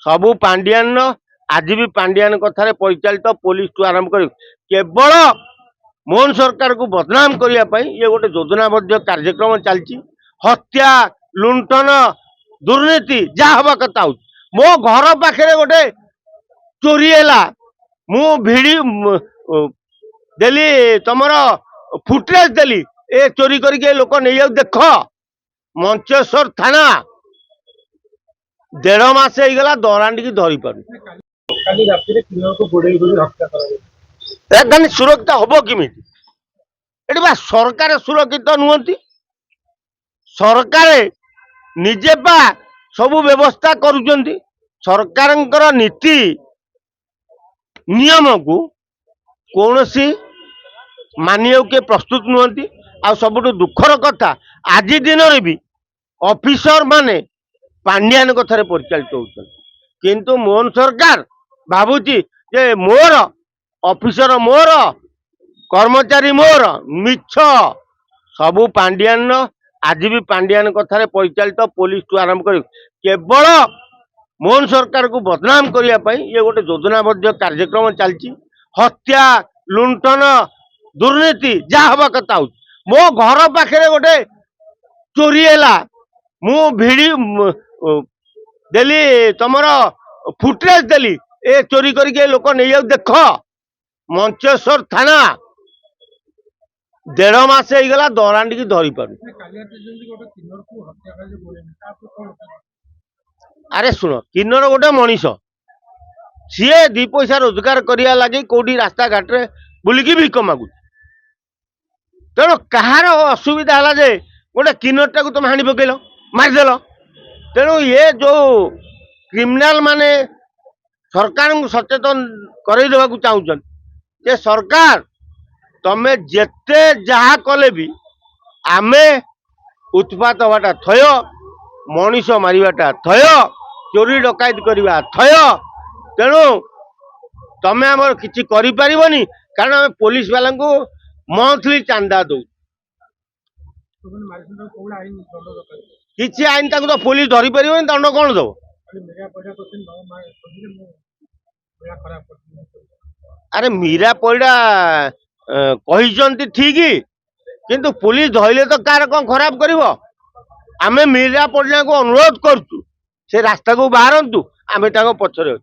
सबू पांडियान आज भी पांडियान कथार परिचालित पुलिस ठू आरंभ कर केवल मोहन सरकार को बदनाम करने ये गोटे योजनाबद्ध कार्यक्रम चलती हत्या लुंठन दुर्नीति जहाँ हवा कथा हो मो घर पाखे गोटे चोरी है मु भिड़ी देली तुमर फुटेज देली ए चोरी करके लोक नहीं जाऊ देख मंचेश्वर थाना 1.5 मास होगा दरांडी की धरी पार सुरक्षित हम किमी सरकार सुरक्षित नुहति सरकार निजे पा सबू व्यवस्था करुचंती सरकार नीति नियम को कौन सी मानिया के प्रस्तुत नुहति आ सबुठ दुखर कथा आज दिन में भी ऑफिसर माने पांडियान कथार परिचालित होती किंतु मोहन सरकार भावुची जे मोर ऑफिसर मोर कर्मचारी मोर मिछ सबू पांडियान आज भी पांडियान कथार परिचालित पुलिस ठू आरंभ कर केवल मोहन सरकार को बदनाम करने ये गोटे योजनाबद्ध कार्यक्रम चलती हत्या लुंठन दुर्नीति जहाँ हवा कथा हो मो घर पाखे गोटे चोरी है मु भिड़ी देली तुमर फुटेज देली ए चोरी करके लोक नहीं जाऊ देख मंचेश्वर थाना 1.5 मास होगा दरांडी की धरी पार अरे शुण किन्नर गोटे मनीष सी 2 पैसा रोजगार करिया लगी कौटी रास्ता घाट रे बुलिकी भिक मागु तेणु कहार असुविधा है जे गोटे किन्नर टाक तुम हाणी पकड़ मारिदेल तेणु ये जो क्रिमिनाल माने सरकार को सचेतन करवा चाहूँ जे सरकार तमे जेते जहा कले भी आमे उत्पात हवाटा थय मनीष मारिबाटा थय चोरी डकायत करवा थय तेणु तमे आमर किछि करि परिबनी कारण आम पुलिस वाला को मंथली चांदा दो किछि आईन ताको तो पुलिस धरी परिबनी दंड कौन दो अरे मीरा पैडा कही ठीक किंतु पुलिस धरले तो कार कौन खराब कर आमे मीरा पैडा को अनुरोध करछु से रास्ता को बाहरतु आमे पछरे